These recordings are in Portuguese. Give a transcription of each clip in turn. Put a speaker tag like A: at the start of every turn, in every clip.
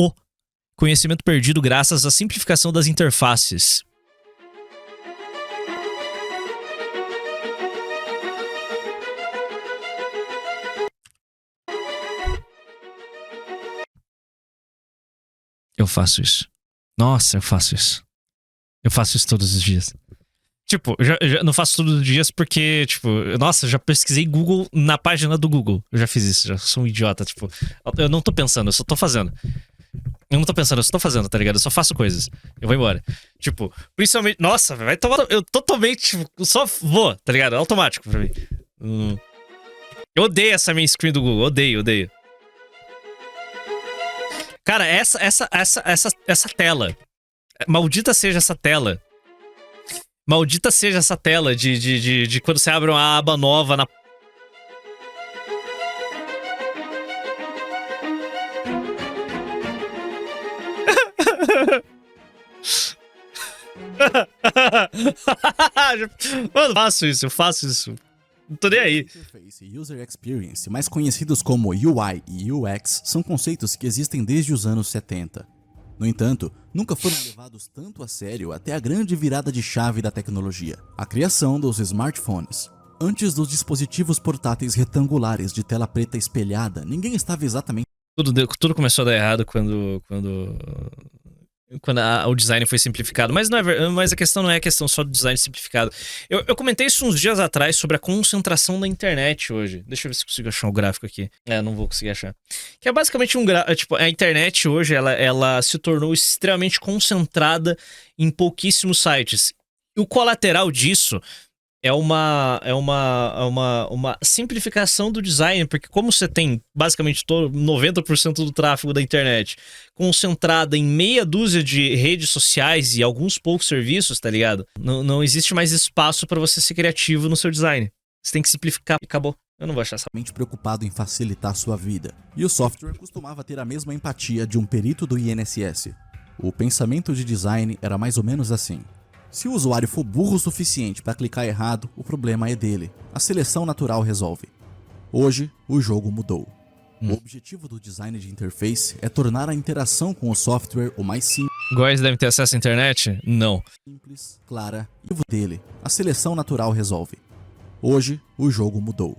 A: o conhecimento perdido graças à simplificação das interfaces. Eu faço isso. Nossa, eu faço isso. Eu faço isso todos os dias. Tipo, eu já não faço todos os dias porque, tipo, nossa, eu já pesquisei Google na página do Google. Eu já fiz isso, já sou um idiota, tipo. Eu não tô pensando, eu só tô fazendo. Eu não tô pensando, eu só tô fazendo, tá ligado? Eu só faço coisas. Eu vou embora. Tipo, principalmente. Nossa, vai tomar. Eu totalmente, tipo, só vou, tá ligado? É automático pra mim. Eu odeio essa main screen do Google, odeio. Cara, essa tela. Maldita seja essa tela. Maldita seja essa tela de quando você abre uma aba nova na... Mano, eu faço isso. Não tô nem aí.
B: Interface e User Experience, mais conhecidos como UI e UX, são conceitos que existem desde os anos 70. No entanto, nunca foram levados tanto a sério até a grande virada de chave da tecnologia, a criação dos smartphones. Antes dos dispositivos portáteis retangulares de tela preta espelhada, ninguém estava exatamente...
A: Tudo começou a dar errado quando o design foi simplificado. Mas, mas a questão não é a questão só do design simplificado. Eu comentei isso uns dias atrás sobre a concentração da internet hoje. Deixa eu ver se consigo achar o gráfico aqui. Não vou conseguir achar. Que é basicamente tipo, a internet hoje, ela se tornou extremamente concentrada em pouquíssimos sites. E o colateral disso é uma simplificação do design, porque como você tem basicamente 90% do tráfego da internet concentrada em meia dúzia de redes sociais e alguns poucos serviços, tá ligado? Não existe mais espaço pra você ser criativo no seu design. Você tem que simplificar e acabou. Eu não vou achar essa...
B: preocupado em facilitar sua vida. E o software costumava ter a mesma empatia de um perito do INSS. O pensamento de design era mais ou menos assim. Se o usuário for burro o suficiente para clicar errado, o problema é dele. A seleção natural resolve. Hoje, o jogo mudou. O objetivo do design de interface é tornar a interação com o software o mais simples...
A: Góis devem ter acesso à internet? Não.
B: Simples, clara e o dele. A seleção natural resolve. Hoje, o jogo mudou.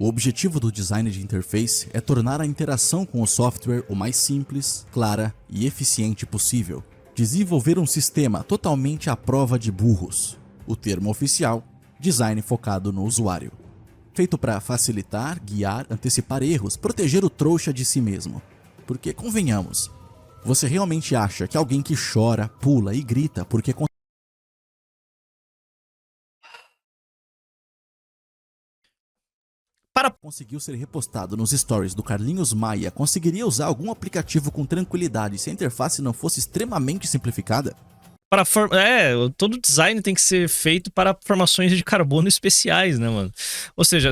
B: O objetivo do design de interface é tornar a interação com o software o mais simples, clara e eficiente possível. Desenvolver um sistema totalmente à prova de burros. O termo oficial, design focado no usuário. Feito para facilitar, guiar, antecipar erros, proteger o trouxa de si mesmo. Porque, convenhamos, você realmente acha que alguém que chora, pula e grita porque conseguiu ser repostado nos stories do Carlinhos Maia conseguiria usar algum aplicativo com tranquilidade se a interface não fosse extremamente simplificada?
A: Todo design tem que ser feito para formações de carbono especiais, né, mano? Ou seja,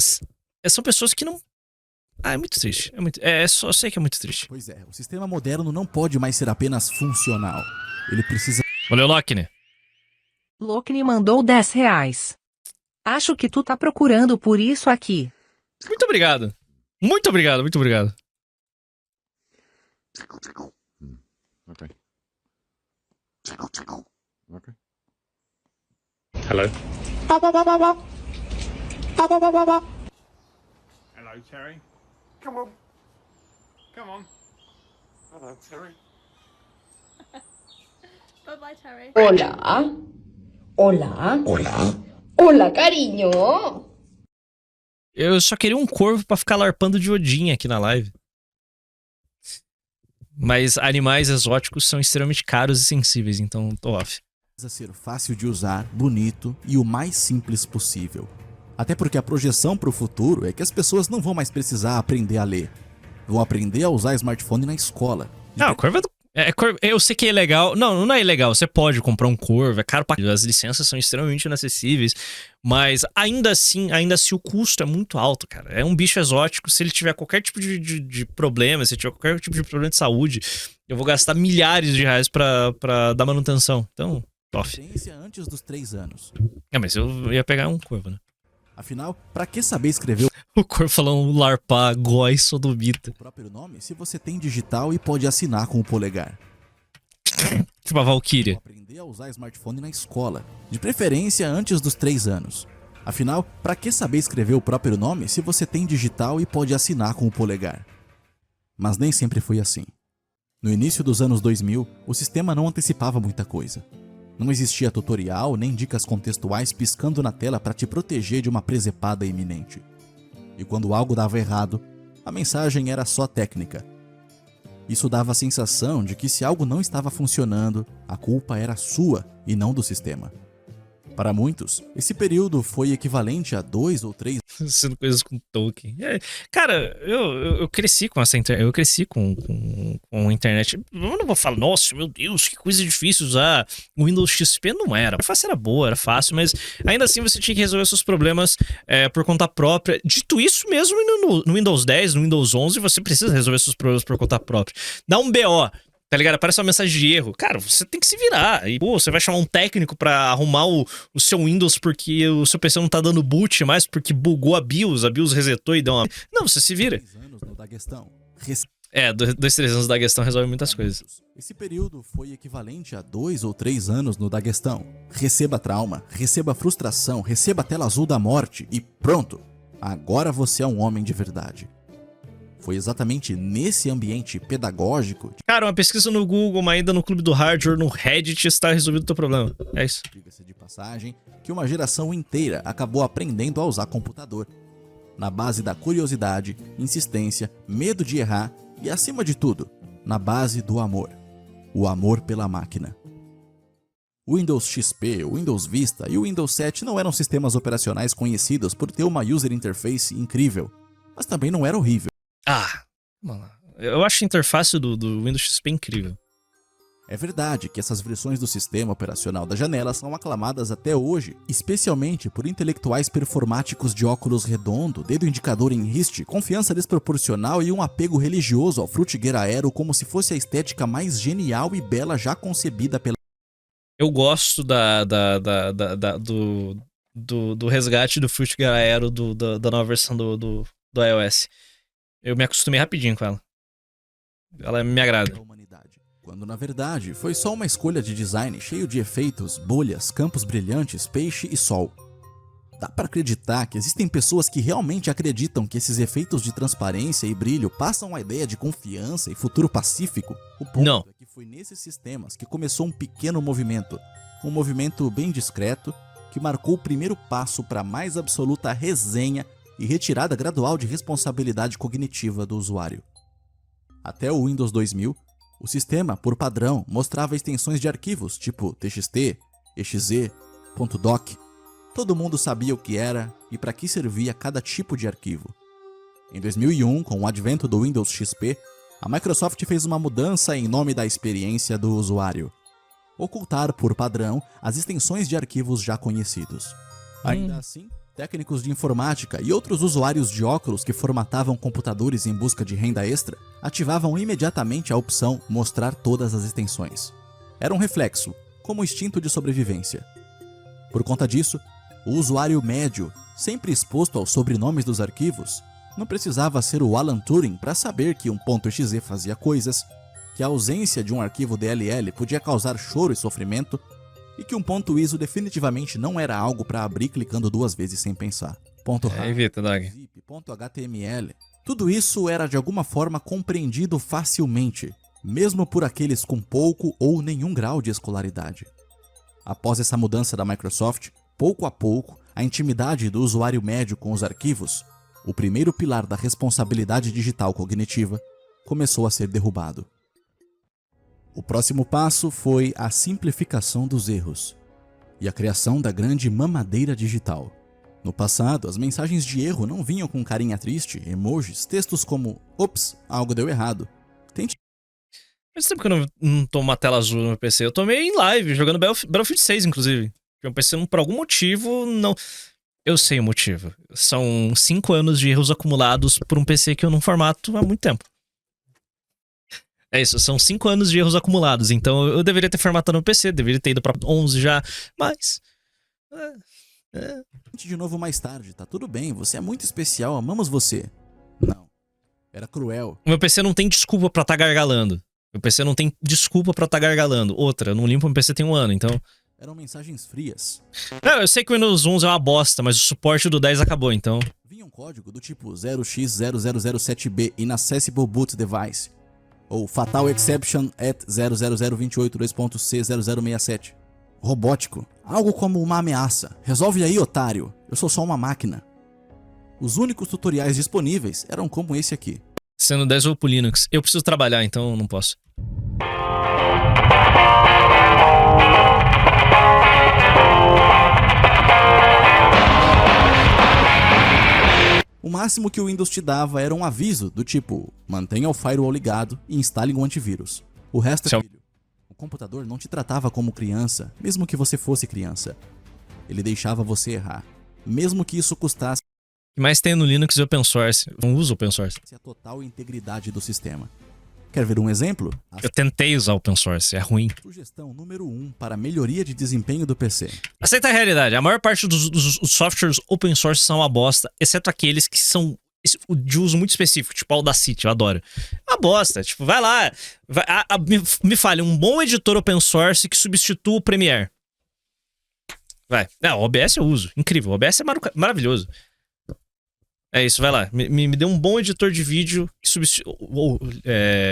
A: são pessoas que não... é muito triste. Só sei que é muito triste.
B: Pois é, o sistema moderno não pode mais ser apenas funcional. Ele precisa...
A: Valeu, Lockne.
C: Lockne mandou R$10. Acho que tu tá procurando por isso aqui.
A: Muito obrigado. Muito obrigado.
D: Okay. Okay. Hello. Hello, Terry. Come on. Hello, Terry.
E: Bye-bye, Terry.
F: Hola, cariño.
A: Eu só queria um corvo pra ficar larpando de Odin aqui na live. Mas animais exóticos são extremamente caros e sensíveis, então tô off.
B: Precisa ser fácil de usar, bonito e o mais simples possível. Até porque a projeção para o futuro é que as pessoas não vão mais precisar aprender a ler. Vão aprender a usar smartphone na escola.
A: Não, corvo eu sei que é legal. Não é ilegal. Você pode comprar um corvo, é caro pra... As licenças são extremamente inacessíveis. Mas ainda assim o custo é muito alto, cara. É um bicho exótico. Se ele tiver qualquer tipo de problema, se tiver qualquer tipo de problema de saúde, eu vou gastar milhares de reais pra dar manutenção. Então, off.
B: Antes dos 3 anos.
A: Mas eu ia pegar um corvo, né?
B: Afinal, pra que saber escrever
A: O Cor falando larpar, gói, sodomita.
B: o próprio nome se você tem digital e pode assinar com o polegar?
A: Tipo a Valkyria.
B: Aprender a usar smartphone na escola, de preferência antes dos 3 anos. Afinal, pra que saber escrever o próprio nome se você tem digital e pode assinar com o polegar? Mas nem sempre foi assim. No início dos anos 2000, o sistema não antecipava muita coisa. Não existia tutorial nem dicas contextuais piscando na tela para te proteger de uma presepada iminente. E quando algo dava errado, a mensagem era só técnica. Isso dava a sensação de que se algo não estava funcionando, a culpa era sua e não do sistema. Para muitos, esse período foi equivalente a 2 ou 3
A: Sendo coisas com Tolkien. Cara, eu cresci com essa internet. Eu cresci com a internet. Eu não vou falar, nossa, meu Deus, que coisa difícil usar o Windows XP. Não era. A interface era boa, era fácil, mas ainda assim você tinha que resolver seus problemas por conta própria. Dito isso, mesmo no Windows 10, no Windows 11, você precisa resolver seus problemas por conta própria. Dá um BO. Tá ligado? Aparece uma mensagem de erro. Cara, você tem que se virar. E, pô, você vai chamar um técnico pra arrumar o seu Windows porque o seu PC não tá dando boot mais, porque bugou a BIOS resetou e deu uma... Não, você se vira.
B: anos no Daguestão.
A: 2, 3 anos da questão resolve muitas coisas.
B: Esse período foi equivalente a 2 ou 3 anos no Daguestão. Receba trauma, receba frustração, receba a tela azul da morte e pronto! Agora você é um homem de verdade. Foi exatamente nesse ambiente pedagógico,
A: Cara, uma pesquisa no Google, uma ida no Clube do Hardware, no Reddit, está resolvido o teu problema. É isso.
B: diga-se de passagem, que uma geração inteira acabou aprendendo a usar computador. Na base da curiosidade, insistência, medo de errar e, acima de tudo, na base do amor. O amor pela máquina. O Windows XP, o Windows Vista e o Windows 7 não eram sistemas operacionais conhecidos por ter uma user interface incrível, mas também não era horrível.
A: Ah, vamos lá. Eu acho a interface do Windows XP incrível.
B: É verdade que essas versões do sistema operacional da janela são aclamadas até hoje, especialmente por intelectuais performáticos de óculos redondo, dedo indicador em riste, confiança desproporcional e um apego religioso ao Frutiger Aero como se fosse a estética mais genial e bela já concebida pela...
A: Eu gosto do resgate do Frutiger Aero da nova versão do iOS. Eu me acostumei rapidinho com ela. Ela me agrada.
B: humanidade. Quando na verdade foi só uma escolha de design cheio de efeitos, bolhas, campos brilhantes, peixe e sol. Dá pra acreditar que existem pessoas que realmente acreditam que esses efeitos de transparência e brilho passam a ideia de confiança e futuro pacífico? O ponto
A: Não.
B: é que foi nesses sistemas que começou um pequeno movimento. Um movimento bem discreto que marcou o primeiro passo para a mais absoluta resenha e retirada gradual de responsabilidade cognitiva do usuário. Até o Windows 2000, o sistema, por padrão, mostrava extensões de arquivos tipo txt, exe, .doc. Todo mundo sabia o que era e para que servia cada tipo de arquivo. Em 2001, com o advento do Windows XP, a Microsoft fez uma mudança em nome da experiência do usuário: ocultar, por padrão, as extensões de arquivos já conhecidos. Ainda assim, técnicos de informática e outros usuários de óculos que formatavam computadores em busca de renda extra ativavam imediatamente a opção Mostrar todas as extensões. Era um reflexo, como instinto de sobrevivência. Por conta disso, o usuário médio, sempre exposto aos sobrenomes dos arquivos, não precisava ser o Alan Turing para saber que um .exe fazia coisas, que a ausência de um arquivo DLL podia causar choro e sofrimento, e que um .iso definitivamente não era algo para abrir clicando 2 vezes sem pensar.
A: Evita, Dog.
B: .zip, .html, tudo isso era de alguma forma compreendido facilmente, mesmo por aqueles com pouco ou nenhum grau de escolaridade. Após essa mudança da Microsoft, pouco a pouco, a intimidade do usuário médio com os arquivos, o primeiro pilar da responsabilidade digital cognitiva, começou a ser derrubado. O próximo passo foi a simplificação dos erros e a criação da grande mamadeira digital. No passado, as mensagens de erro não vinham com carinha triste, emojis, textos como "Ops, algo deu errado". Tente...
A: Faz tempo que eu não tomo uma tela azul no meu PC. Eu tomei em live, jogando Battlefield 6, inclusive. Meu PC, por algum motivo, não... Eu sei o motivo. São 5 anos de erros acumulados por um PC que eu não formato há muito tempo. É isso, são 5 anos de erros acumulados. Então eu deveria ter formatado no PC, deveria ter ido pra 11 já. Mas
B: De novo mais tarde, tá tudo bem, você é muito especial, amamos você. Não. Era cruel.
A: O meu PC não tem desculpa pra tá gargalando. Meu PC não tem desculpa pra tá gargalando. Outra, eu não limpo meu PC tem 1 ano, então...
B: Eram mensagens frias.
A: Não, eu sei que o Windows 11 é uma bosta, mas o suporte do 10 acabou, então...
B: Vinha um código do tipo 0x0007b inaccessible boot device. Ou fatal exception at 00028.2.c0067. Robótico. Algo como uma ameaça. Resolve aí, otário. Eu sou só uma máquina. Os únicos tutoriais disponíveis eram como esse aqui.
A: Sendo 10 ou pro Linux. Eu preciso trabalhar, então não posso.
B: O máximo que o Windows te dava era um aviso do tipo, mantenha o firewall ligado e instale um antivírus. O resto é filho. O computador não te tratava como criança, mesmo que você fosse criança. Ele deixava você errar, mesmo que isso custasse
A: O que mais tem no Linux é open source. Eu não uso open source.
B: a total integridade do sistema. Quer ver um exemplo? A
A: Eu tentei usar open source, é ruim.
B: sugestão número 1 para melhoria de desempenho do PC.
A: Aceita a realidade, a maior parte dos softwares open source são uma bosta, exceto aqueles que são de uso muito específico, tipo Audacity, eu adoro. É uma bosta, tipo, vai lá, me fale, um bom editor open source que substitua o Premiere. Vai. Não, o OBS eu uso, incrível, o OBS é maravilhoso. É isso, vai lá, me dê um bom editor de vídeo que substitua...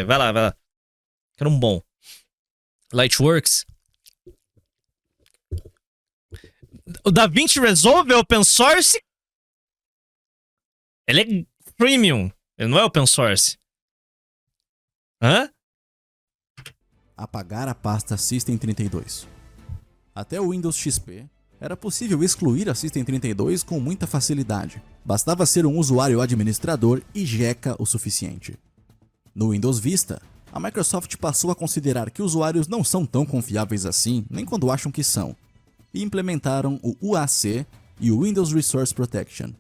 A: vai lá. Quero um bom. Lightworks. O DaVinci Resolve é open source? Ele é premium. Ele não é open source. Hã?
B: Apagar a pasta System32. Até o Windows XP, era possível excluir a System32 com muita facilidade. Bastava ser um usuário administrador e jeca o suficiente. No Windows Vista, a Microsoft passou a considerar que usuários não são tão confiáveis assim, nem quando acham que são, e implementaram o UAC e o Windows Resource Protection.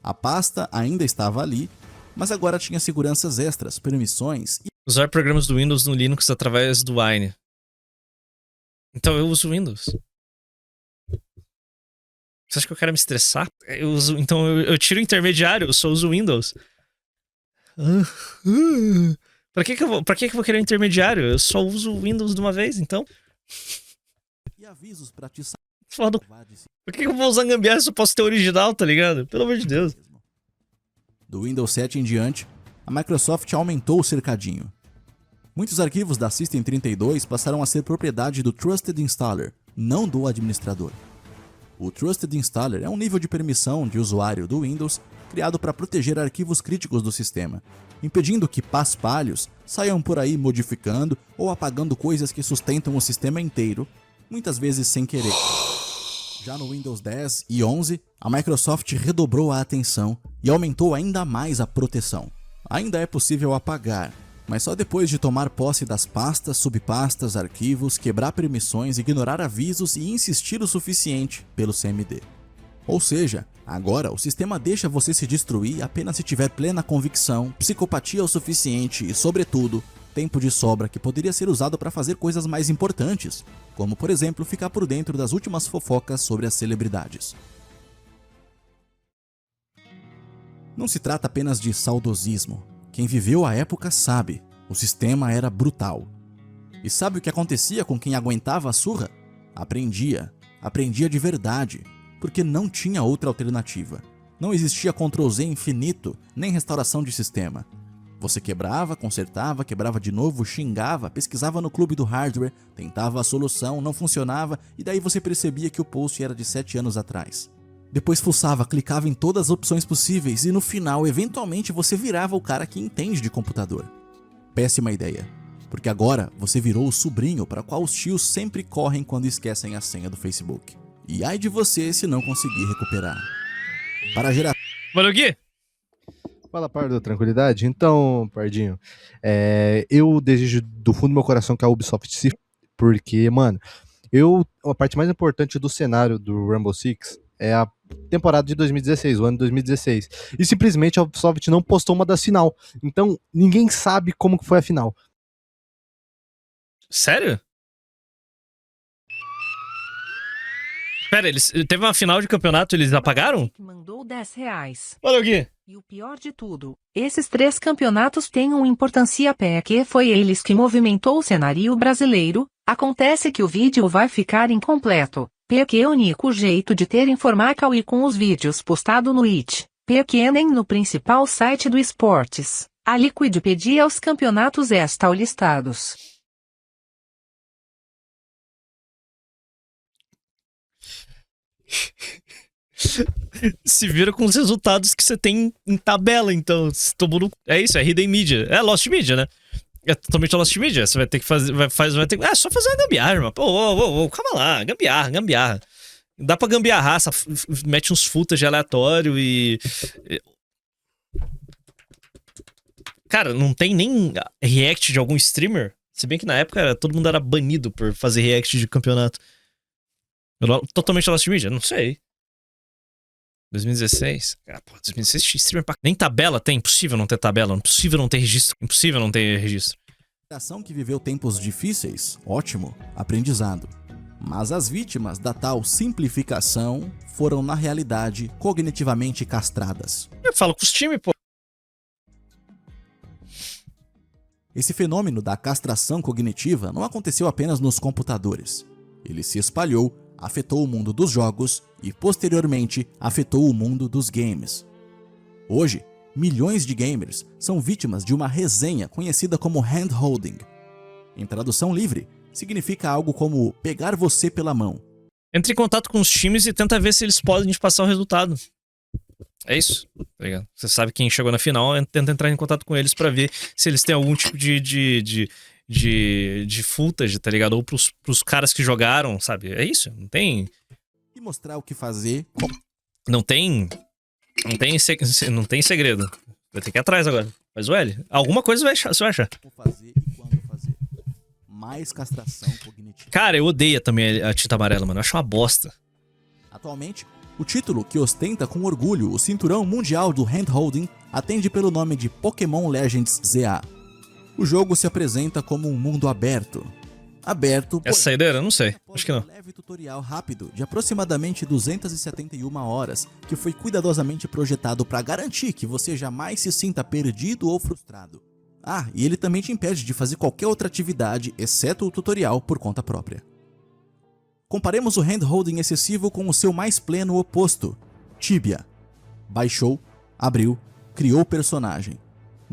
B: A pasta ainda estava ali, mas agora tinha seguranças extras, permissões e
A: Usar programas do Windows no Linux através do Wine. Então eu uso Windows. Você acha que eu quero me estressar? Então eu tiro o intermediário, eu só uso Windows. Pra que eu vou querer um intermediário? Eu só uso Windows de uma vez, então.
B: avisos para te
A: Foda.
B: salvar de si
A: Por que eu vou usar gambiarra se eu posso ter original, tá ligado? Pelo amor de Deus.
B: mesmo. Do Windows 7 em diante, a Microsoft aumentou o cercadinho. Muitos arquivos da System32 passaram a ser propriedade do Trusted Installer, não do administrador. O Trusted Installer é um nível de permissão de usuário do Windows criado para proteger arquivos críticos do sistema, impedindo que paspalhos saiam por aí modificando ou apagando coisas que sustentam o sistema inteiro, muitas vezes sem querer. Já no Windows 10 e 11, a Microsoft redobrou a atenção e aumentou ainda mais a proteção. Ainda é possível apagar, mas só depois de tomar posse das pastas, subpastas, arquivos, quebrar permissões, ignorar avisos e insistir o suficiente pelo CMD. Ou seja, agora o sistema deixa você se destruir apenas se tiver plena convicção, psicopatia o suficiente e, sobretudo, tempo de sobra que poderia ser usado para fazer coisas mais importantes, como por exemplo ficar por dentro das últimas fofocas sobre as celebridades. Não se trata apenas de saudosismo. Quem viveu a época sabe, o sistema era brutal. E sabe o que acontecia com quem aguentava a surra? Aprendia de verdade, porque não tinha outra alternativa. Não existia Ctrl+Z infinito, nem restauração de sistema. Você quebrava, consertava, quebrava de novo, xingava, pesquisava no clube do hardware, tentava a solução, não funcionava, e daí você percebia que o post era de 7 anos atrás. Depois fuçava, clicava em todas as opções possíveis e no final, eventualmente, você virava o cara que entende de computador. Péssima ideia, porque agora você virou o sobrinho para qual os tios sempre correm quando esquecem a senha do Facebook. E ai de você se não conseguir recuperar. Para gerar...
A: Valeu, Gui?
E: Fala, Pardo, tranquilidade? Então, Pardinho, eu desejo do fundo do meu coração que a Ubisoft se... Porque, mano, a parte mais importante do cenário do Rainbow Six é a temporada de 2016, o ano de 2016. E simplesmente a Ubisoft não postou uma das final. Então, ninguém sabe como que foi a final.
A: Sério? Pera, teve uma final de campeonato, eles apagaram?
C: Mandou R$10.
A: Olha aqui.
C: E o pior de tudo, esses 3 campeonatos têm uma importância porque foi eles que movimentou o cenário brasileiro. Acontece que o vídeo vai ficar incompleto, porque é o único jeito de ter informação e com os vídeos postados no It, porque nem no principal site do esportes, a Liquidipedia os campeonatos estão listados.
A: Se vira com os resultados que você tem em tabela, então. É isso, é Hidden Media. É Lost Media, né? É totalmente Lost Media. Você vai ter que fazer. Vai ter, só fazer uma gambiarra, irmão. Pô, calma lá. Gambiarra. Dá pra gambiarrar, mete uns footage aleatório e. Cara, não tem nem react de algum streamer. Se bem que na época todo mundo era banido por fazer react de campeonato. Totalmente Lost Media? Não sei. 2016? Ah, pô, 2016 streamer pra... Nem tabela tem, impossível não ter tabela, impossível não ter registro, impossível não ter registro.
B: Geração que viveu tempos difíceis, ótimo, aprendizado. Mas as vítimas da tal simplificação foram, na realidade, cognitivamente castradas.
A: Eu falo com os times, pô.
B: Esse fenômeno da castração cognitiva não aconteceu apenas nos computadores. Ele se espalhou, afetou o mundo dos jogos e, posteriormente, afetou o mundo dos games. Hoje, milhões de gamers são vítimas de uma resenha conhecida como handholding. Em tradução livre, significa algo como pegar você pela mão.
A: Entre em contato com os times e tenta ver se eles podem te passar o resultado. É isso, tá ligado? Você sabe quem chegou na final, tenta entrar em contato com eles pra ver se eles têm algum tipo de footage, tá ligado? Ou pros caras que jogaram, sabe? É isso, não tem...
B: E mostrar o que fazer...
A: Não tem segredo. Vai ter que ir atrás agora. Faz o L. Alguma coisa você vai achar.
B: Como fazer e quando fazer. Mais castração cognitiva.
A: Cara, eu odeio também a tinta amarela, mano. Eu acho uma bosta.
B: Atualmente, o título que ostenta com orgulho o cinturão mundial do handholding atende pelo nome de Pokémon Legends ZA. O jogo se apresenta como um mundo aberto.
A: Essa saideira? Não sei. Acho que não.
B: Um leve tutorial rápido de aproximadamente 271 horas que foi cuidadosamente projetado para garantir que você jamais se sinta perdido ou frustrado. Ah, e ele também te impede de fazer qualquer outra atividade, exceto o tutorial, por conta própria. Comparemos o handholding excessivo com o seu mais pleno oposto, Tibia. Baixou, abriu, criou o personagem.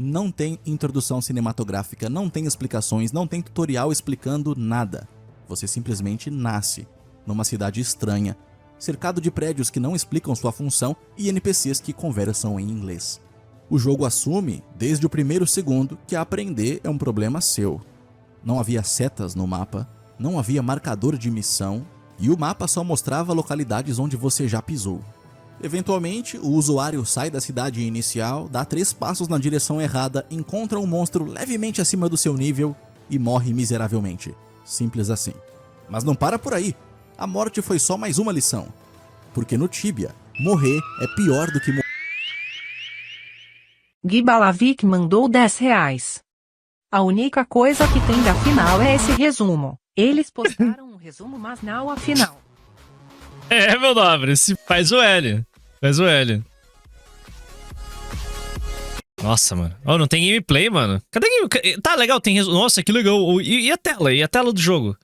B: Não tem introdução cinematográfica, não tem explicações, não tem tutorial explicando nada. Você simplesmente nasce numa cidade estranha, cercado de prédios que não explicam sua função e NPCs que conversam em inglês. O jogo assume, desde o primeiro segundo, que aprender é um problema seu. Não havia setas no mapa, não havia marcador de missão e o mapa só mostrava localidades onde você já pisou. Eventualmente, o usuário sai da cidade inicial, dá 3 passos na direção errada, encontra um monstro levemente acima do seu nível e morre miseravelmente. Simples assim. Mas não para por aí. A morte foi só mais uma lição. Porque no Tibia, morrer é pior do que morrer.
C: Gui Balavik mandou R$10. A única coisa que tem da final é esse resumo. Eles postaram um resumo, mas não a final.
A: É, meu nobre, faz o L. Faz o L. Nossa, mano. Oh, não tem gameplay, mano. Cadê gameplay? Tá, legal, tem resumo. Nossa, que legal. E a tela? E a tela do jogo?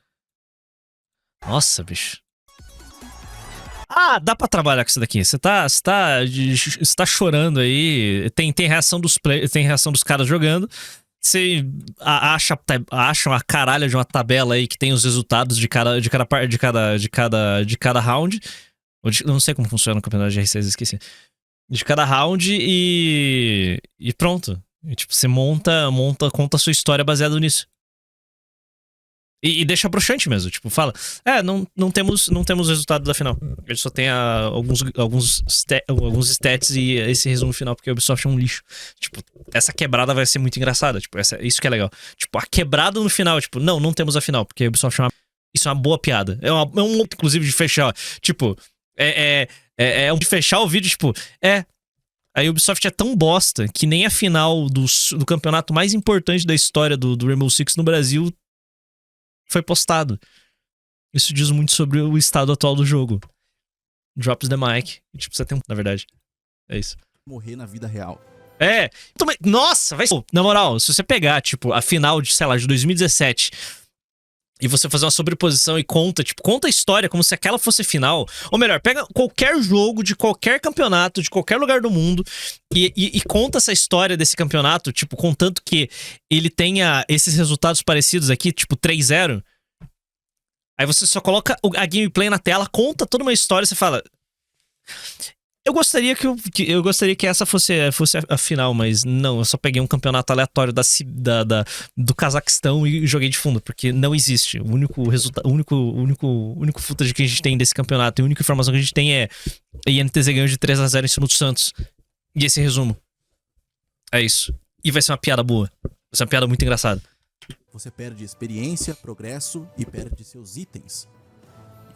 A: Nossa, bicho. Ah, dá pra trabalhar com isso daqui. Você tá chorando aí. Tem reação tem reação dos caras jogando. Você acha uma caralha de uma tabela aí que tem os resultados de cada round. Eu não sei como funciona o campeonato de R6, esqueci. De cada round e pronto. E, tipo, você conta a sua história baseada nisso. E deixa broxante mesmo, tipo, fala, não temos resultado da final. Ele só tem alguns stats e esse resumo final, porque a Ubisoft é um lixo. Tipo, essa quebrada vai ser muito engraçada, tipo, isso que é legal. Tipo, a quebrada no final, tipo, não temos a final, porque a Ubisoft isso é uma boa piada. É um inclusive, de fechar, tipo, um de fechar o vídeo, tipo, a Ubisoft é tão bosta que nem a final do campeonato mais importante da história do Rainbow Six no Brasil foi postado. Isso diz muito sobre o estado atual do jogo. drops the mic. E, tipo, você tem na verdade. É isso.
B: Morrer na vida real.
A: É. Nossa, vai ser. Na moral, se você pegar, tipo, a final de, sei lá, de 2017 e você fazer uma sobreposição e conta a história como se aquela fosse final. Ou melhor, pega qualquer jogo de qualquer campeonato, de qualquer lugar do mundo e conta essa história desse campeonato, tipo, contanto que ele tenha esses resultados parecidos aqui, tipo, 3-0. Aí você só coloca a gameplay na tela, conta toda uma história e você fala... Eu gostaria que essa fosse a final, mas não, eu só peguei um campeonato aleatório do Cazaquistão e joguei de fundo, porque não existe. O único resultado, o único footage que a gente tem desse campeonato e a única informação que a gente tem é a INTZ ganhou de 3-0 em cima do Santos. E esse resumo. É isso. E vai ser uma piada boa. Vai ser uma piada muito engraçada.
B: Você perde experiência, progresso e perde seus itens.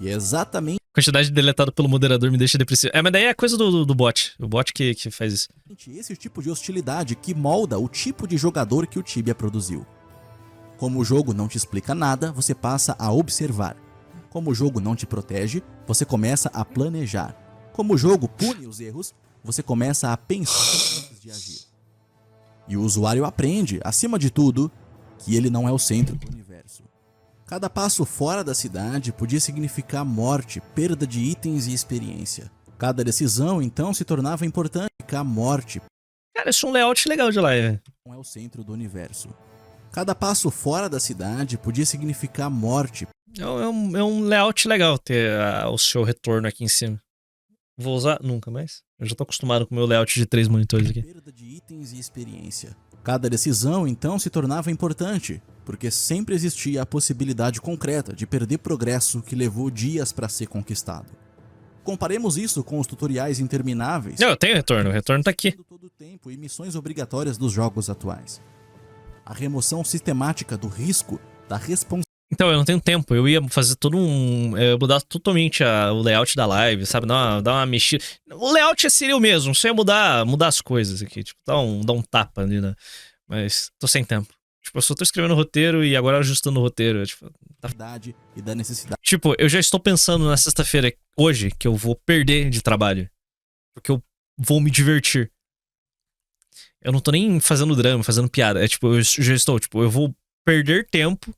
B: E é exatamente
A: Quantidade deletada pelo moderador me deixa depressivo. Mas daí é coisa do bot. O bot que faz isso.
B: esse tipo de hostilidade que molda o tipo de jogador que o Tibia produziu. Como o jogo não te explica nada, você passa a observar. Como o jogo não te protege, você começa a planejar. Como o jogo pune os erros, você começa a pensar antes de agir. E o usuário aprende, acima de tudo, que ele não é o centro do universo. Cada passo fora da cidade podia significar morte, perda de itens e experiência. Cada decisão, então, se tornava importante. A morte
A: Cara, isso é um layout legal de live.
B: não é o centro do universo. Cada passo fora da cidade podia significar morte,
A: É um layout legal ter o seu retorno aqui em cima. Vou usar nunca mais. Eu já tô acostumado com o meu layout de 3 monitores aqui.
B: perda de itens e experiência. Cada decisão, então, se tornava importante, porque sempre existia a possibilidade concreta de perder progresso que levou dias para ser conquistado. Comparemos isso com os tutoriais intermináveis.
A: Não, eu tenho retorno. O retorno tá aqui.
B: Todo o tempo e missões obrigatórias dos jogos atuais. A remoção sistemática do risco, da responsabilidade.
A: Então, eu não tenho tempo. Eu ia fazer todo mudar totalmente o layout da live, sabe? Dar uma mexida. O layout seria o mesmo, só ia mudar as coisas aqui. Tipo, dar um tapa ali, né? Mas tô sem tempo. Tipo, eu só tô escrevendo o roteiro e agora ajustando o roteiro. Tipo,
B: E da necessidade
A: tipo, eu já estou pensando na sexta-feira, hoje, que eu vou perder de trabalho. Porque eu vou me divertir. Eu não tô nem fazendo drama, fazendo piada. É tipo, eu já estou, tipo, eu vou perder tempo.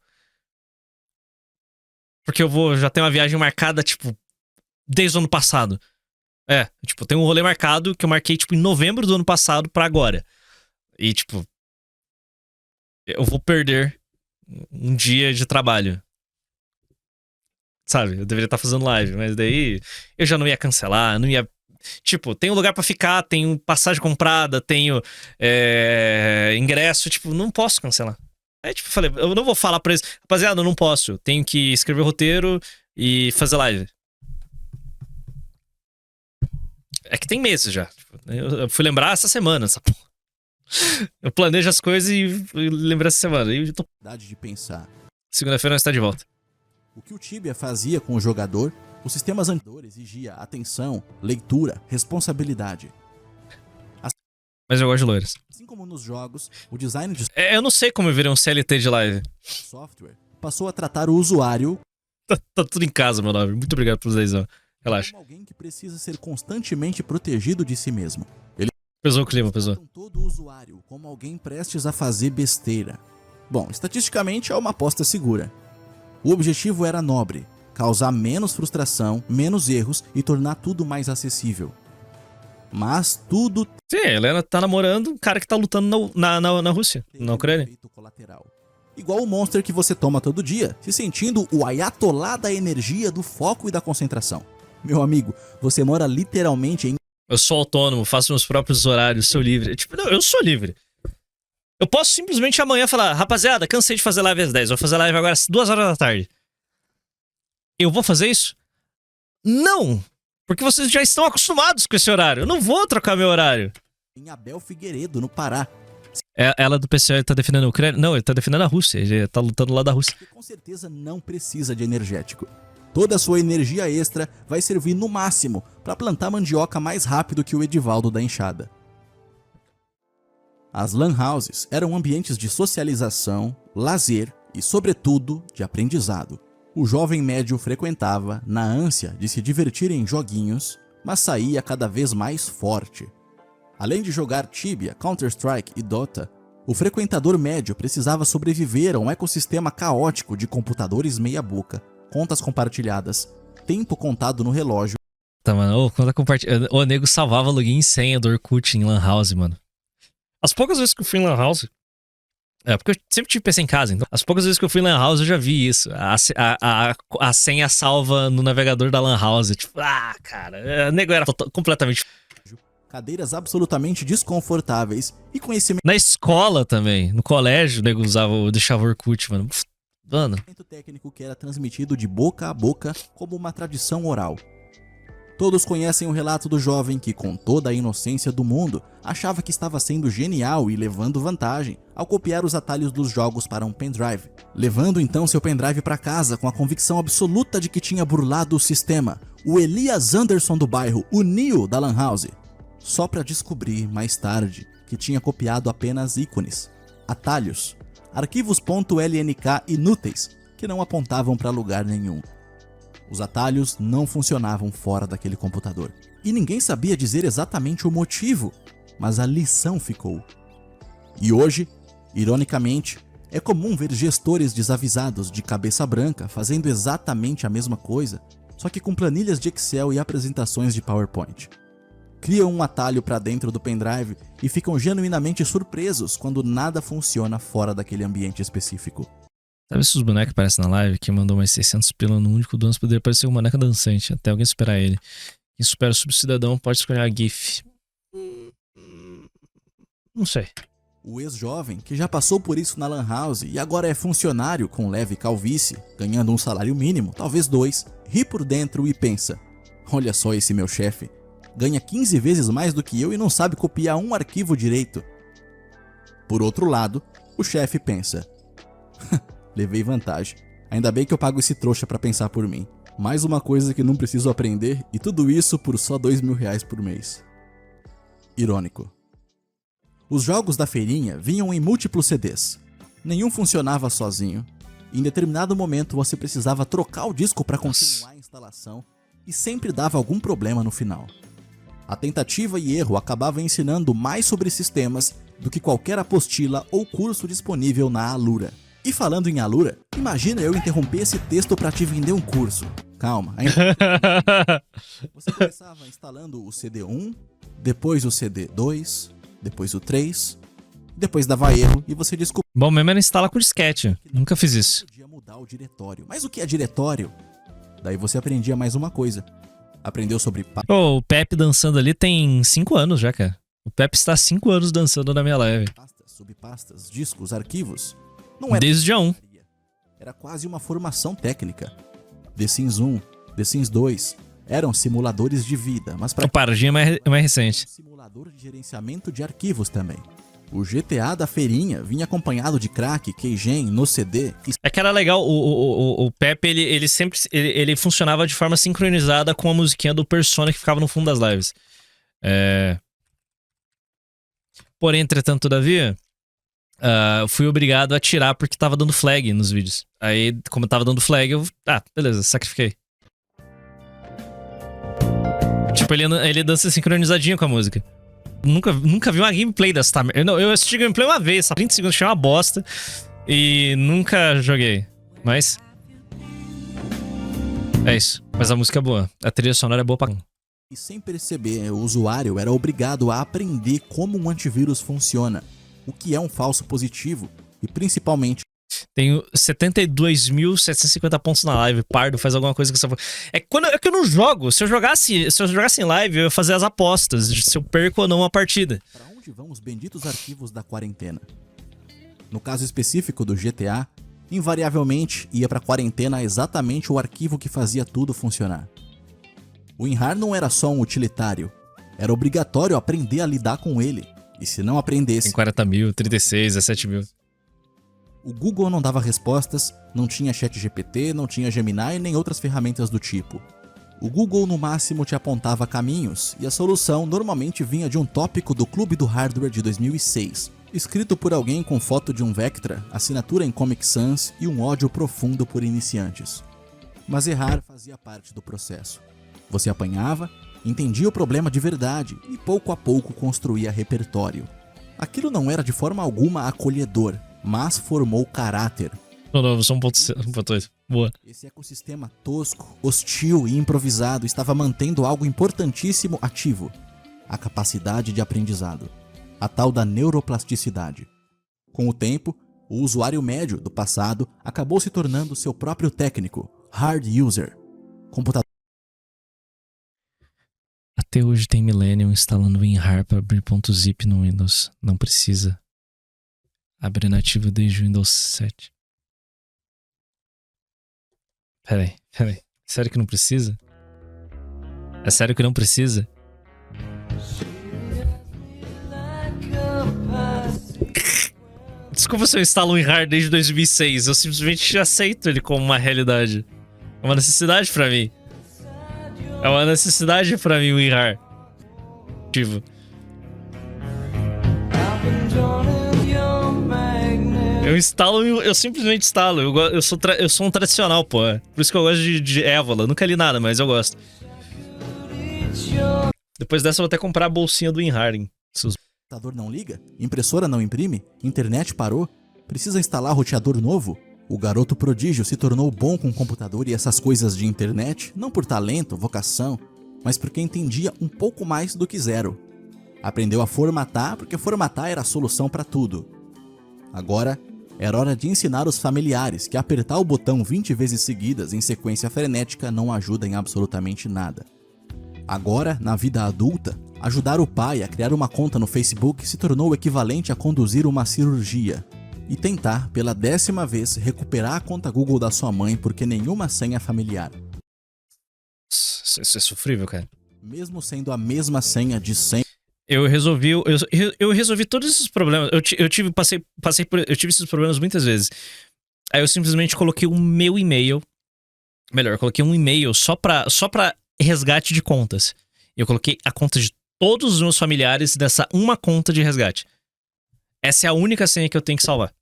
A: Porque já tenho uma viagem marcada, tipo, desde o ano passado. Tipo, tem um rolê marcado que eu marquei, tipo, em novembro do ano passado pra agora. E, tipo, eu vou perder um dia de trabalho. Sabe? Eu deveria estar fazendo live, mas daí eu já não ia cancelar, não ia... Tipo, tenho lugar pra ficar, tenho passagem comprada, tenho ingresso, tipo, não posso cancelar. Aí, tipo, falei, eu não vou falar pra eles, rapaziada, eu não posso, tenho que escrever roteiro e fazer live. É que tem meses já. Eu fui lembrar essa semana, essa porra. Eu planejo as coisas e lembro essa semana. E eu tô...
B: de pensar.
A: Segunda-feira nós tá de volta.
B: O que o Tibia fazia com o jogador, os sistemas anteriores exigia atenção, leitura, responsabilidade.
A: Mas eu gosto de loiras.
B: Assim como nos jogos, o design de
A: Eu não sei como eu virei um CLT de live.
B: software passou a tratar o usuário
A: Tá tudo em casa, meu nome. Muito obrigado por vocês, ó. Relaxa.
B: como alguém que precisa ser constantemente protegido de si mesmo.
A: Pesou o clima, pesou.
B: Tratam todo usuário como alguém prestes a fazer besteira. Bom, estatisticamente é uma aposta segura. O objetivo era nobre, causar menos frustração, menos erros e tornar tudo mais acessível. Mas tudo
A: Sim, a Helena tá namorando um cara que tá lutando na Rússia, na Ucrânia.
B: efeito colateral. Igual o Monster que você toma todo dia, se sentindo o ayatolá da energia, do foco e da concentração. Meu amigo, você mora literalmente em
A: Eu sou autônomo, faço meus próprios horários, sou livre. Tipo, não, eu sou livre. Eu posso simplesmente amanhã falar, rapaziada, cansei de fazer live às 10, vou fazer live agora às 2 horas da tarde. Eu vou fazer isso? Não! Porque vocês já estão acostumados com esse horário. Eu não vou trocar meu horário.
B: Abel Figueiredo, no Pará.
A: Ela do PCO tá defendendo a Ucrânia? Não, ele tá defendendo a Rússia. Ele tá lutando lá da Rússia.
B: Que com certeza não precisa de energético. Toda a sua energia extra vai servir no máximo para plantar mandioca mais rápido que o Edivaldo da enxada. As lan houses eram ambientes de socialização, lazer e, sobretudo, de aprendizado. O jovem médio frequentava na ânsia de se divertir em joguinhos, mas saía cada vez mais forte. Além de jogar Tibia, Counter-Strike e Dota, o frequentador médio precisava sobreviver a um ecossistema caótico de computadores meia-boca, contas compartilhadas, tempo contado no relógio.
A: Tá, mano. Conta compartilhada. O nego salvava login e senha do Orkut em Lan House, mano. As poucas vezes que eu fui em Lan House. Porque eu sempre tive PC em casa, então. As poucas vezes que eu fui em Lan House eu já vi isso. A senha salva no navegador da Lan House. Tipo, cara. O nego era completamente.
B: Cadeiras absolutamente desconfortáveis e conhecimento
A: Na escola também. No colégio, o nego deixava o Orkut, mano. Mano.
B: técnico que era transmitido de boca a boca como uma tradição oral. Todos conhecem o relato do jovem que, com toda a inocência do mundo, achava que estava sendo genial e levando vantagem ao copiar os atalhos dos jogos para um pendrive, levando então seu pendrive para casa com a convicção absoluta de que tinha burlado o sistema, o Elias Anderson do bairro, o Neo da Lan House, só para descobrir mais tarde que tinha copiado apenas ícones, atalhos, arquivos .lnk inúteis que não apontavam para lugar nenhum. Os atalhos não funcionavam fora daquele computador. E ninguém sabia dizer exatamente o motivo, mas a lição ficou. E hoje, ironicamente, é comum ver gestores desavisados de cabeça branca fazendo exatamente a mesma coisa, só que com planilhas de Excel e apresentações de PowerPoint. Criam um atalho para dentro do pendrive e ficam genuinamente surpresos quando nada funciona fora daquele ambiente específico.
A: Sabe esses bonecos que aparecem na live que mandou mais 600 pila no único dono poderia parecer um boneco dançante, até alguém superar ele. Quem supera o subcidadão pode escolher a GIF. Não sei.
B: O ex-jovem, que já passou por isso na Lan House e agora é funcionário com leve calvície, ganhando um salário mínimo, talvez 2, ri por dentro e pensa: olha só esse meu chefe, ganha 15 vezes mais do que eu e não sabe copiar um arquivo direito. Por outro lado, o chefe pensa: levei vantagem. Ainda bem que eu pago esse trouxa pra pensar por mim. Mais uma coisa que não preciso aprender e tudo isso por só R$2.000 por mês. Irônico. Os jogos da feirinha vinham em múltiplos CDs. Nenhum funcionava sozinho. Em determinado momento você precisava trocar o disco para continuar a instalação e sempre dava algum problema no final. A tentativa e erro acabava ensinando mais sobre sistemas do que qualquer apostila ou curso disponível na Alura. E falando em Alura, imagina eu interromper esse texto para te vender um curso. Calma, ainda. Você começava instalando o CD1, depois o CD2, depois o 3, depois dava erro e você descobriu.
A: Bom, mesmo era instalar com disquete. Nunca fiz isso.
B: Podia mudar o diretório. Mas o que é diretório? Daí você aprendia mais uma coisa. Aprendeu sobre
A: O Pepe dançando ali tem 5 anos já, cara. O Pepe está 5 anos dançando na minha live.
B: pastas, subpastas, discos, arquivos. Não era
A: Desde o dia 1.
B: Era quase uma formação técnica. The Sims 1, The Sims 2 eram simuladores de vida, mas para
A: O Paradinha é mais recente.
B: simulador de gerenciamento de arquivos também. O GTA da feirinha vinha acompanhado de crack, keygen, no CD e
A: É que era legal, o Pepe, ele sempre ele funcionava de forma sincronizada com a musiquinha do Persona que ficava no fundo das lives. Porém, entretanto, todavia, eu fui obrigado a tirar porque tava dando flag nos vídeos. Aí, como tava dando flag, eu... beleza, sacrifiquei. Tipo, ele dança sincronizadinho com a música. Nunca vi uma gameplay dessa. Eu assisti gameplay uma vez, só 30 segundos, achei uma bosta. E nunca joguei. Mas... é isso. Mas a música é boa. A trilha sonora é boa pra...
B: E sem perceber, o usuário era obrigado a aprender como um antivírus funciona, o que é um falso positivo e principalmente
A: Tenho 72.750 pontos na live. Pardo, faz alguma coisa que você... É que eu não jogo. Se eu jogasse em live, eu ia fazer as apostas de se eu perco ou não a partida.
B: para onde vão os benditos arquivos da quarentena. No caso específico do GTA, invariavelmente ia para a quarentena exatamente o arquivo que fazia tudo funcionar. O WinRAR não era só um utilitário, era obrigatório aprender a lidar com ele, e se não aprendesse...
A: Tem 40 mil, 36, 17 mil.
B: O Google não dava respostas, não tinha ChatGPT, não tinha Gemini nem outras ferramentas do tipo. O Google no máximo te apontava caminhos, e a solução normalmente vinha de um tópico do Clube do Hardware de 2006, escrito por alguém com foto de um Vectra, assinatura em Comic Sans e um ódio profundo por iniciantes. Mas errar fazia parte do processo. Você apanhava, entendia o problema de verdade e pouco a pouco construía repertório. Aquilo não era de forma alguma acolhedor, mas formou caráter.
A: Não, não, só 1.8. Boa.
B: Esse ecossistema tosco, hostil e improvisado estava mantendo algo importantíssimo ativo: a capacidade de aprendizado, a tal da neuroplasticidade. Com o tempo, o usuário médio do passado acabou se tornando seu próprio técnico, hard user, computador.
A: Até hoje tem Millennium instalando WinRAR para abrir .zip no Windows. Não precisa. Abre nativo desde o Windows 7. Peraí. Sério que não precisa? É sério que não precisa? Desculpa se eu instalo o WinRAR desde 2006. Eu simplesmente aceito ele como uma realidade. É uma necessidade pra mim. É uma necessidade pra mim o WinRAR. Eu instalo, eu simplesmente instalo. Eu sou um tradicional, pô. Por isso que eu gosto de Evola. Nunca li nada, mas eu gosto. Depois dessa eu vou até comprar a bolsinha do WinRAR.
B: O computador não liga? Impressora não imprime? Internet parou? Precisa instalar roteador novo? O garoto prodígio se tornou bom com computador e essas coisas de internet, não por talento, vocação, mas porque entendia um pouco mais do que zero. Aprendeu a formatar porque formatar era a solução para tudo. Agora, era hora de ensinar os familiares que apertar o botão 20 vezes seguidas em sequência frenética não ajuda em absolutamente nada. Agora, na vida adulta, ajudar o pai a criar uma conta no Facebook se tornou o equivalente a conduzir uma cirurgia. E tentar, pela 10ª vez, recuperar a conta Google da sua mãe porque nenhuma senha é familiar.
A: Isso é sofrível, cara.
B: Mesmo sendo a mesma senha de 100...
A: Eu resolvi todos esses problemas. Eu tive esses problemas muitas vezes. Aí eu simplesmente coloquei o meu e-mail. Melhor, eu coloquei um e-mail só pra resgate de contas. Eu coloquei a conta de todos os meus familiares nessa uma conta de resgate. Essa é a única senha que eu tenho que salvar.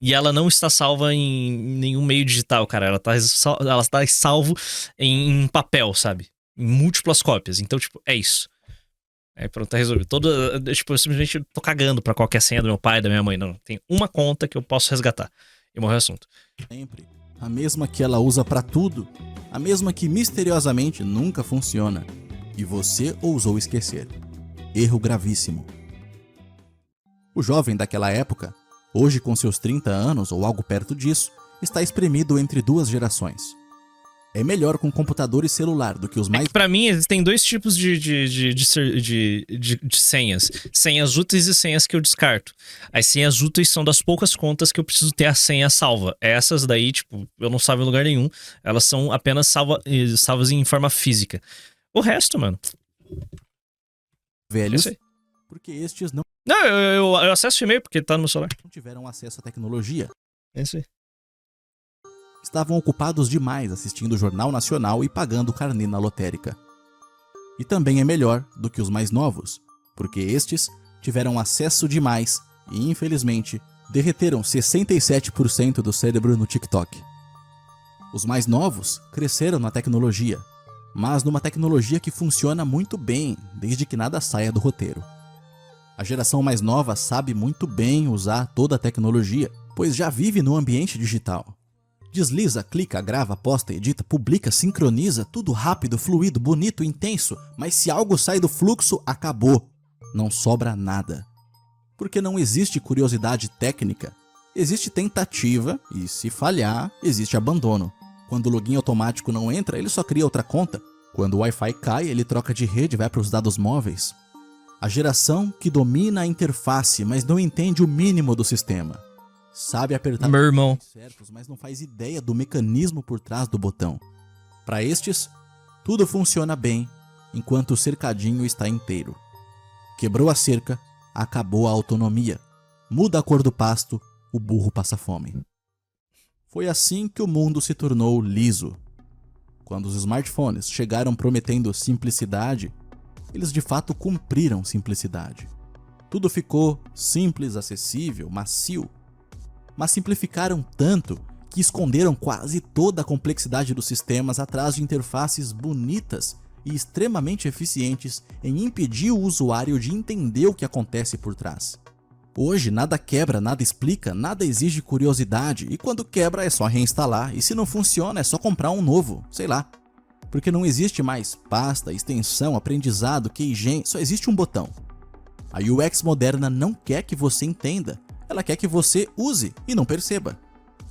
A: E ela não está salva em nenhum meio digital, cara. Ela está salvo em papel, sabe? Em múltiplas cópias. Então, tipo, é isso. Aí pronto, tá resolvido. Eu simplesmente tô cagando pra qualquer senha do meu pai, da minha mãe. Não, tem uma conta que eu posso resgatar. E morreu o assunto.
B: Sempre. A mesma que ela usa pra tudo. A mesma que misteriosamente nunca funciona. E você ousou esquecer. Erro gravíssimo. O jovem daquela época, hoje com seus 30 anos ou algo perto disso, está espremido entre duas gerações. É melhor com computador e celular do que os mais...
A: Pra mim, existem dois tipos de senhas. Senhas úteis e senhas que eu descarto. As senhas úteis são das poucas contas que eu preciso ter a senha salva. Essas daí, tipo, eu não salvo em lugar nenhum. Elas são apenas salvas em forma física. O resto, mano...
B: velhos, porque estes não
A: Não, eu acesso o e-mail porque tá no meu celular.
B: tiveram acesso à tecnologia.
A: É isso aí.
B: Estavam ocupados demais assistindo o Jornal Nacional e pagando carnê na lotérica. E também é melhor do que os mais novos, porque estes tiveram acesso demais e, infelizmente, derreteram 67% do cérebro no TikTok. Os mais novos cresceram na tecnologia, mas numa tecnologia que funciona muito bem, desde que nada saia do roteiro. A geração mais nova sabe muito bem usar toda a tecnologia, pois já vive no ambiente digital. Desliza, clica, grava, posta, edita, publica, sincroniza, tudo rápido, fluido, bonito, intenso, mas se algo sai do fluxo, acabou. Não sobra nada. Porque não existe curiosidade técnica, existe tentativa e, se falhar, existe abandono. Quando o login automático não entra, ele só cria outra conta. Quando o Wi-Fi cai, ele troca de rede e vai para os dados móveis. A geração que domina a interface, mas não entende o mínimo do sistema. Sabe apertar
A: Meu irmão.
B: os certos, mas não faz ideia do mecanismo por trás do botão. Para estes, tudo funciona bem, enquanto o cercadinho está inteiro. Quebrou a cerca, acabou a autonomia. Muda a cor do pasto, o burro passa fome. Foi assim que o mundo se tornou liso. Quando os smartphones chegaram prometendo simplicidade, eles de fato cumpriram simplicidade. Tudo ficou simples, acessível, macio. Mas simplificaram tanto que esconderam quase toda a complexidade dos sistemas atrás de interfaces bonitas e extremamente eficientes em impedir o usuário de entender o que acontece por trás. Hoje nada quebra, nada explica, nada exige curiosidade, e quando quebra é só reinstalar, e se não funciona é só comprar um novo, sei lá. Porque não existe mais pasta, extensão, aprendizado, keygen, só existe um botão. A UX moderna não quer que você entenda, ela quer que você use e não perceba.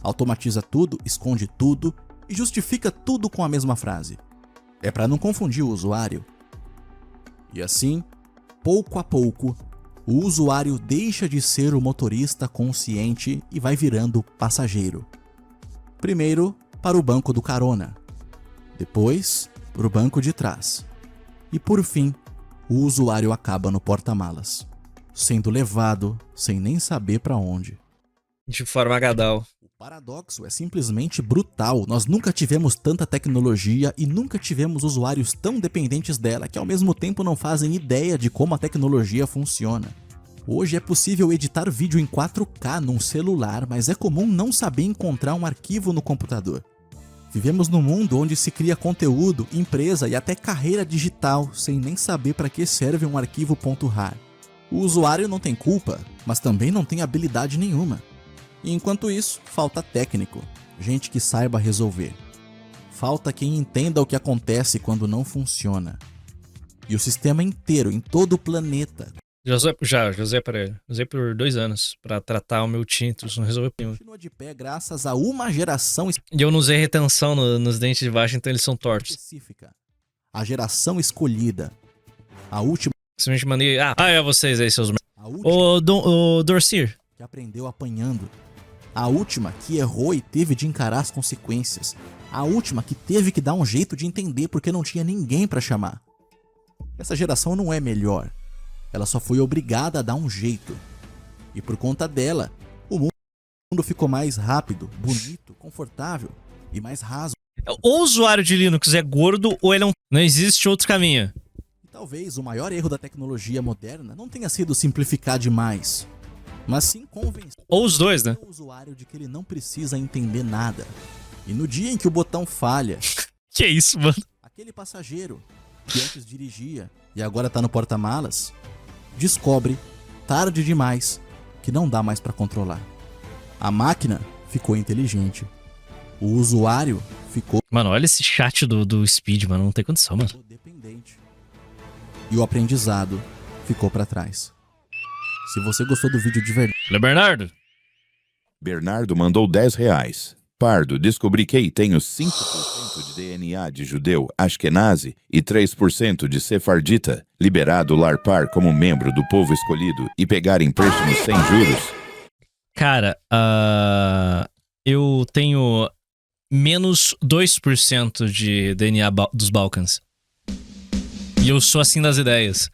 B: Automatiza tudo, esconde tudo e justifica tudo com a mesma frase. É para não confundir o usuário. E assim, pouco a pouco, o usuário deixa de ser o motorista consciente e vai virando passageiro. Primeiro, para o banco do carona. Depois, para o banco de trás. E por fim, o usuário acaba no porta-malas, sendo levado sem nem saber para onde.
A: De forma gadal.
B: O paradoxo é simplesmente brutal. Nós nunca tivemos tanta tecnologia e nunca tivemos usuários tão dependentes dela que ao mesmo tempo não fazem ideia de como a tecnologia funciona. Hoje é possível editar vídeo em 4K num celular, mas é comum não saber encontrar um arquivo no computador. Vivemos num mundo onde se cria conteúdo, empresa e até carreira digital sem nem saber para que serve um arquivo .rar. O usuário não tem culpa, mas também não tem habilidade nenhuma. E enquanto isso, falta técnico, gente que saiba resolver. Falta quem entenda o que acontece quando não funciona. E o sistema inteiro, em todo o planeta,
A: Já usei para ele. Usei por 2 anos pra tratar o meu tinnitus, não resolveu nenhum.
B: continua de pé graças a uma geração
A: E eu não usei retenção nos dentes de baixo, então eles são tortos.
B: específica. A geração escolhida. A última
A: Simplesmente mandei. É vocês aí, seus.
B: a última
A: Ô, Dorcir.
B: que aprendeu apanhando. A última que errou e teve de encarar as consequências. A última que teve que dar um jeito de entender porque não tinha ninguém pra chamar. Essa geração não é melhor. Ela só foi obrigada a dar um jeito. E por conta dela, o mundo ficou mais rápido, bonito, confortável e mais raso.
A: Ou o usuário de Linux é gordo, ou ele é um. Não existe outro caminho.
B: E talvez o maior erro da tecnologia moderna não tenha sido simplificar demais, mas sim convencer
A: Ou os dois, né?
B: o usuário de que ele não precisa entender nada. E no dia em que o botão falha,
A: Que isso, mano?
B: aquele passageiro que antes dirigia e agora tá no porta-malas, descobre, tarde demais, que não dá mais pra controlar. A máquina ficou inteligente. O usuário ficou
A: Mano, olha esse chat do Speed, mano. Não tem condição, mano.
B: dependente. E o aprendizado ficou pra trás. Se você gostou do vídeo de verdade,
A: Olha, Bernardo.
G: Bernardo mandou R$10. Pardo, descobri que tenho 5% de DNA de judeu Ashkenazi e 3% de sefardita. Liberado larpar como membro do povo escolhido e pegar empréstimos sem juros.
A: Cara, eu tenho menos 2% de DNA dos Balcãs. E eu sou assim das ideias.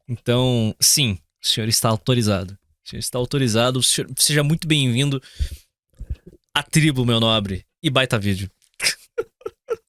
A: Então, sim, o senhor está autorizado. O senhor está autorizado. Seja muito bem-vindo à tribo, meu nobre. E baita vídeo.